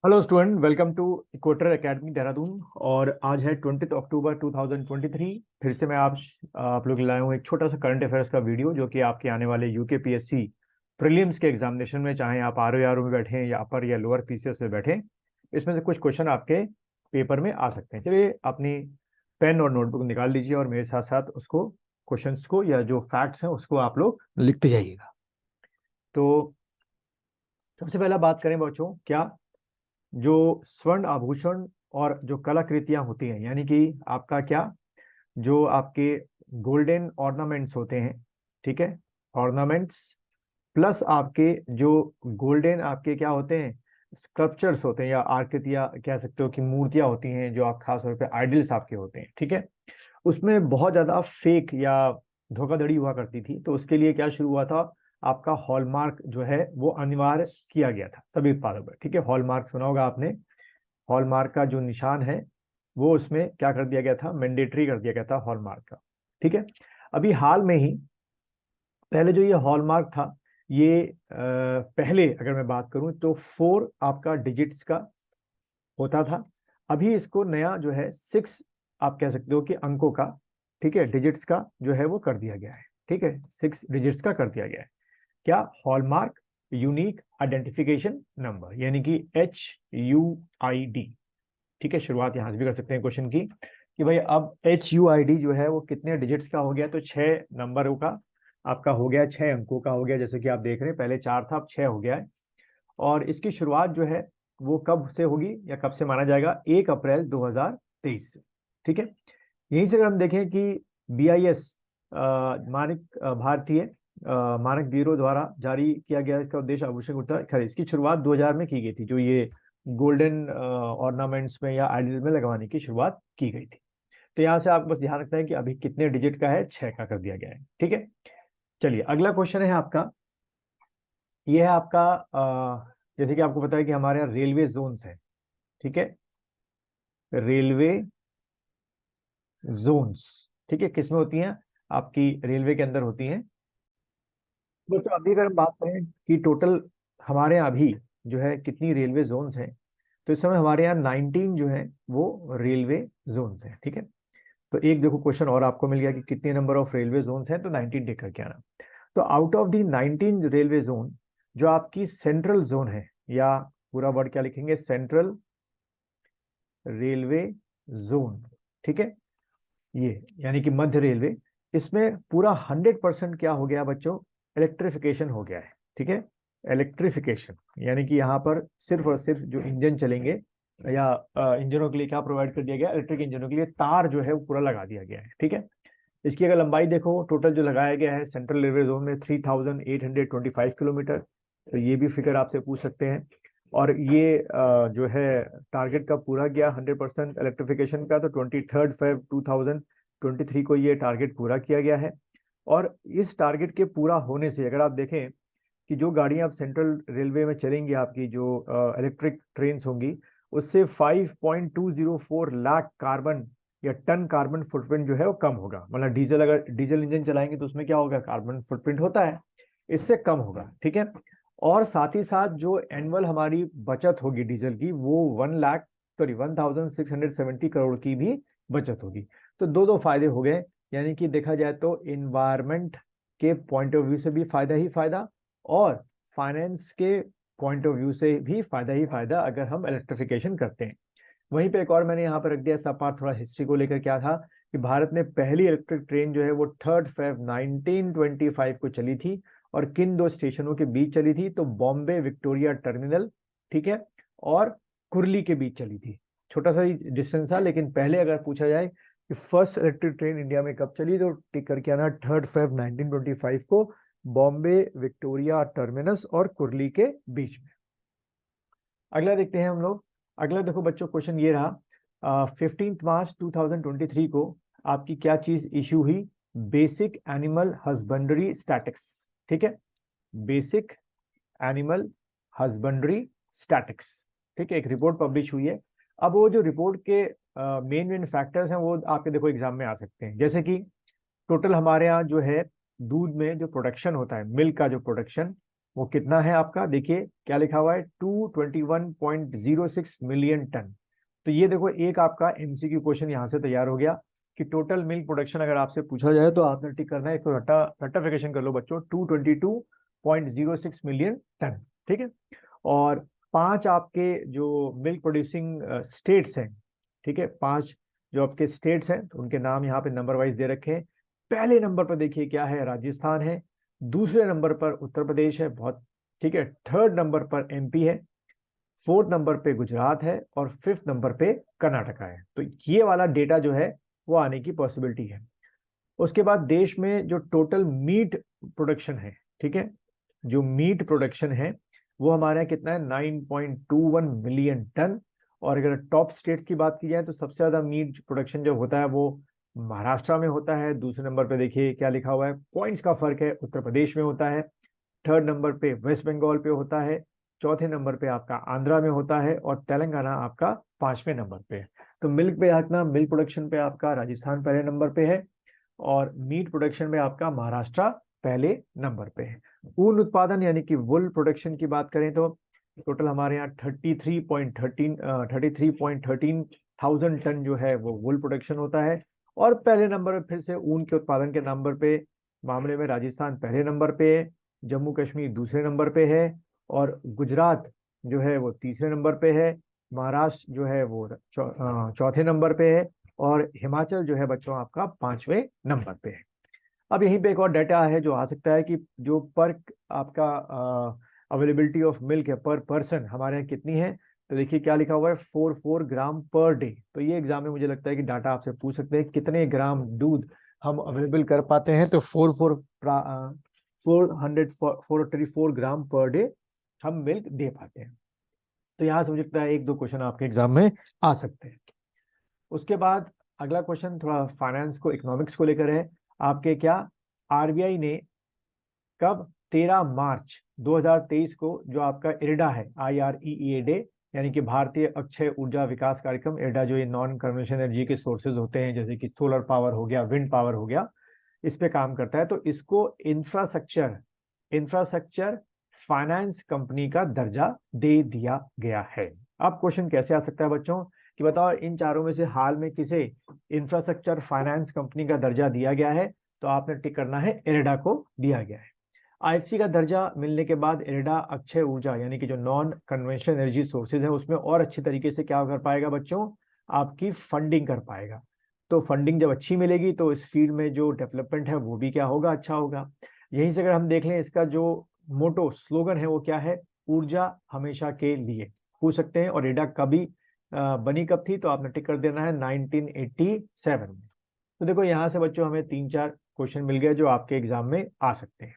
Hello student, welcome to equator academy Dehradun. और आज है 20 अक्टूबर 2023। फिर से मैं आप लोग लाया हूँ एक छोटा सा करंट अफेयर्स का वीडियो, जो कि आपके आने वाले यूकेपीएससी प्रीलिम्स के एग्जामिनेशन में, चाहे आप आर में बैठे या अपर या लोअर पीसीएस में बैठे, इसमें से कुछ क्वेश्चन आपके पेपर में आ सकते हैं। चलिए अपनी पेन और नोटबुक निकाल लीजिए और मेरे साथ साथ उसको, क्वेश्चंस को या जो फैक्ट्स हैं उसको आप लोग लिखते जाइएगा। तो सबसे पहला बात करें बच्चों, क्या जो स्वर्ण आभूषण और जो कलाकृतियां होती हैं, यानी कि आपका क्या, जो आपके गोल्डन ऑर्नामेंट्स होते हैं, ठीक है, ऑर्नामेंट्स प्लस आपके जो गोल्डन आपके क्या होते हैं, स्कल्पचर्स होते हैं या आकृतियां कह सकते हो कि मूर्तियां होती हैं, जो आप खास तौर पे आइडल्स आपके होते हैं, ठीक है। उसमें बहुत ज्यादा फेक या धोखाधड़ी हुआ करती थी, तो उसके लिए क्या शुरू हुआ था, आपका हॉलमार्क जो है वो अनिवार्य किया गया था सभी उत्पादों पर, ठीक है। हॉलमार्क सुना होगा आपने। हॉलमार्क का जो निशान है वो उसमें क्या कर दिया गया था, मैंडेटरी कर दिया गया था हॉलमार्क का, ठीक है। अभी हाल में ही, पहले जो ये हॉलमार्क था, ये पहले अगर मैं बात करूं तो 4 आपका डिजिट्स का होता था। अभी इसको नया जो है 6, आप कह सकते हो कि अंकों का, ठीक है, डिजिट्स का जो है वो कर दिया गया है, ठीक है, 6 डिजिट्स का कर दिया गया है। क्या, हॉलमार्क यूनिक आइडेंटिफिकेशन नंबर, यानी कि HUID, ठीक है। शुरुआत यहां से भी कर सकते हैं क्वेश्चन की कि भाई अब HUID जो है वो कितने डिजिट्स का हो गया, तो 6 नंबरों का आपका हो गया, 6 अंकों का हो गया। जैसे कि आप देख रहे हैं, पहले 4 था, अब 6 हो गया है। और इसकी शुरुआत जो है वो कब से होगी या कब से माना जाएगा, 1 अप्रैल 2023 से, ठीक है। यहीं से अगर हम देखें कि BIS मानक भारतीय मानक ब्यूरो द्वारा जारी किया गया, इसका उद्देश्य आभूषण उत्तर, खैर इसकी शुरुआत 2000 में की गई थी, जो ये गोल्डन ऑर्नामेंट्स में या आइडल में लगवाने की शुरुआत की गई थी। तो यहाँ से आप बस ध्यान रखना है कि अभी कितने डिजिट का है, 6 का कर दिया गया है, ठीक है। चलिए अगला क्वेश्चन है आपका, ये है आपका जैसे कि आपको पता है कि हमारे यहाँ रेलवे जोन्स है, ठीक है, रेलवे जोन्स, ठीक है, किसमें होती हैं, आपकी रेलवे के अंदर होती हैं। दोस्तों अभी अगर हम बात करें कि टोटल हमारे यहाँ अभी जो है कितनी रेलवे जोन्स हैं, तो इस समय हमारे यहाँ 19 जो है वो रेलवे जोन्स हैं, ठीक है। तो एक देखो क्वेश्चन और आपको मिल गया कि कितने नंबर ऑफ रेलवे जोन्स हैं, तो 19 टिक करके आना। तो out of the 19 railway zone, जो आपकी सेंट्रल जोन है, या पूरा वर्ड क्या लिखेंगे, सेंट्रल रेलवे जोन, ठीक है, ये यानी कि मध्य रेलवे, इसमें पूरा 100% क्या हो गया बच्चों, इलेक्ट्रिफिकेशन हो गया है, ठीक है। इलेक्ट्रिफिकेशन यानी कि यहाँ पर सिर्फ और सिर्फ जो इंजन चलेंगे, या इंजनों के लिए क्या प्रोवाइड कर दिया गया, इलेक्ट्रिक इंजनों के लिए तार जो है वो पूरा लगा दिया गया है, ठीक है। इसकी अगर लंबाई देखो, टोटल जो लगाया गया है सेंट्रल रेलवे जोन में 3825 किलोमीटर। तो ये भी फिगर आपसे पूछ सकते हैं। और ये जो है टारगेट का पूरा किया 100% इलेक्ट्रिफिकेशन का, तो 23 फेब 2023 को ये टारगेट पूरा किया गया है। और इस टारगेट के पूरा होने से अगर आप देखें कि जो गाड़ियां अब सेंट्रल रेलवे में चलेंगी, आपकी जो इलेक्ट्रिक ट्रेन होंगी, उससे 5.204 लाख कार्बन या टन कार्बन फुटप्रिंट जो है वो कम होगा। मतलब डीजल, अगर डीजल इंजन चलाएंगे तो उसमें क्या होगा, कार्बन फुटप्रिंट होता है, इससे कम होगा, ठीक है। और साथ ही साथ जो एनुअल हमारी बचत होगी डीजल की, वो 1670 करोड़ की भी बचत होगी। तो दो दो फायदे हो गए, यानी कि देखा जाए तो इन्वायरमेंट के पॉइंट ऑफ व्यू से भी फायदा ही फायदा, और फाइनेंस के पॉइंट ऑफ व्यू से भी फायदा ही फायदा अगर हम इलेक्ट्रिफिकेशन करते हैं। वहीं पे एक और मैंने यहाँ पर रख दिया सब पार्ट, थोड़ा हिस्ट्री को लेकर क्या था, कि भारत में पहली इलेक्ट्रिक ट्रेन जो है वो 3 फेब 1925 को चली थी। और किन दो स्टेशनों के बीच चली थी, तो बॉम्बे विक्टोरिया टर्मिनल, ठीक है, और कुर्ली के बीच चली थी। छोटा सा ही डिस्टेंस था, लेकिन पहले अगर पूछा जाए कि फर्स्ट इलेक्ट्रिक ट्रेन इंडिया में कब चली, तो टिक करके आना 3 फेब 1925 को, बॉम्बे विक्टोरिया टर्मिनस और कुर्ली के बीच में। अगला देखते हैं हम लोग। अगला देखो बच्चों, क्वेश्चन ये रहा, 15 मार्च 2023 को आपकी क्या चीज इश्यू हुई, बेसिक एनिमल हस्बेंड्री स्टैटिक्स, ठीक है, बेसिक एनिमल हस्बेंड्री स्टैटिक्स, ठीक है, एक रिपोर्ट पब्लिश हुई है। अब वो जो रिपोर्ट के मेन मेन फैक्टर्स हैं वो आपके देखो एग्जाम में आ सकते हैं, जैसे कि टोटल हमारे यहाँ जो है दूध में जो प्रोडक्शन होता है, मिल्क का जो प्रोडक्शन, वो कितना है आपका, देखिए क्या लिखा हुआ है, 221.06 मिलियन टन। तो ये देखो एक आपका एमसीक्यू क्वेश्चन यहाँ से तैयार हो गया कि टोटल मिल्क प्रोडक्शन अगर आपसे पूछा जाए तो आपने टिक करना है, इसको रट्टाफिकेशन कर लो बच्चों, 222.06 मिलियन टन। ठीक है। और 5 आपके जो मिल्क प्रोड्यूसिंग स्टेट्स हैं, ठीक है, 5 जो आपके स्टेट्स हैं, तो उनके नाम यहाँ पे नंबर वाइज दे रखे हैं। पहले नंबर पर देखिए क्या है, राजस्थान है। दूसरे नंबर पर उत्तर प्रदेश है, बहुत ठीक है। थर्ड नंबर पर एमपी है। फोर्थ नंबर पे गुजरात है और फिफ्थ नंबर पे कर्नाटका है। तो ये वाला डेटा जो है वो आने की पॉसिबिलिटी है। उसके बाद देश में जो टोटल मीट प्रोडक्शन है, ठीक है, जो मीट प्रोडक्शन है वो हमारे यहाँ कितना है, 9.21 मिलियन टन। और अगर टॉप स्टेट्स की बात की जाए तो सबसे ज्यादा मीट प्रोडक्शन जो होता है वो महाराष्ट्र में होता है। दूसरे नंबर पे देखिए क्या लिखा हुआ है, पॉइंट्स का फर्क है, उत्तर प्रदेश में होता है। थर्ड नंबर पे वेस्ट बंगाल पे होता है। चौथे नंबर पे आपका आंध्रा में होता है और तेलंगाना आपका 5वें नंबर पे है। तो मिल्क पे आतना, मिल्क प्रोडक्शन पे आपका राजस्थान पहले नंबर पे है और मीट प्रोडक्शन में आपका महाराष्ट्र पहले नंबर पे है। ऊन उत्पादन यानी कि वुल प्रोडक्शन की बात करें तो टोटल हमारे यहाँ 33.13 थाउजेंड टन जो है वो वुल प्रोडक्शन होता है। और पहले नंबर पे फिर से ऊन के उत्पादन के नंबर पे मामले में राजस्थान पहले नंबर पे है, जम्मू कश्मीर दूसरे नंबर पे है और गुजरात जो है वो तीसरे नंबर पे है, महाराष्ट्र जो है वो चौथे नंबर पे है और हिमाचल जो है बच्चों आपका 5वें नंबर पे है। अब यहीं पे एक और डाटा है जो आ सकता है कि जो पर आपका अवेलेबिलिटी ऑफ मिल्क है पर पर्सन हमारे यहाँ कितनी है। तो देखिए क्या लिखा हुआ है, 44 ग्राम पर डे। तो ये एग्जाम में मुझे लगता है कि डाटा आपसे पूछ सकते हैं कितने ग्राम दूध हम अवेलेबल कर पाते हैं। तो 434 ग्राम पर डे हम मिल्क दे पाते हैं। तो यहाँ से मुझे लगता है 1-2 क्वेश्चन आपके एग्जाम में आ सकते हैं। उसके बाद अगला क्वेश्चन थोड़ा फाइनेंस को, इकोनॉमिक्स को लेकर है आपके। क्या आरबीआई ने कब 13 मार्च 2023 को जो आपका इरडा है, IREA डे, यानी कि भारतीय अक्षय ऊर्जा विकास कार्यक्रम, इरडा जो ये नॉन कन्वेंशनल एनर्जी के सोर्सेज होते हैं जैसे कि सोलर पावर हो गया, विंड पावर हो गया, इस पे काम करता है। तो इसको इंफ्रास्ट्रक्चर फाइनेंस कंपनी का दर्जा दे दिया गया है। अब क्वेश्चन कैसे आ सकता है बच्चों कि बताओ इन चारों में से हाल में किसे इंफ्रास्ट्रक्चर फाइनेंस कंपनी का दर्जा दिया गया है। तो आपने टिक करना है, इरडा को दिया गया है। आईएफसी का दर्जा मिलने के बाद इरडा अक्षय ऊर्जा यानी कि जो नॉन कन्वेंशनल एनर्जी सोर्सेज है उसमें और अच्छी तरीके से क्या कर पाएगा बच्चों, आपकी फंडिंग कर पाएगा। तो फंडिंग जब अच्छी मिलेगी तो इस फील्ड में जो डेवलपमेंट है वो भी क्या होगा, अच्छा होगा। यहीं से अगर हम देख लें इसका जो मोटो स्लोगन है वो क्या है, ऊर्जा हमेशा के लिए, पूछ सकते हैं। और इरडा कभी बनी कब थी, तो आपने टिक कर देना है 1987 में। तो देखो यहाँ से बच्चों हमें 3-4 क्वेश्चन मिल गए जो आपके एग्जाम में आ सकते हैं।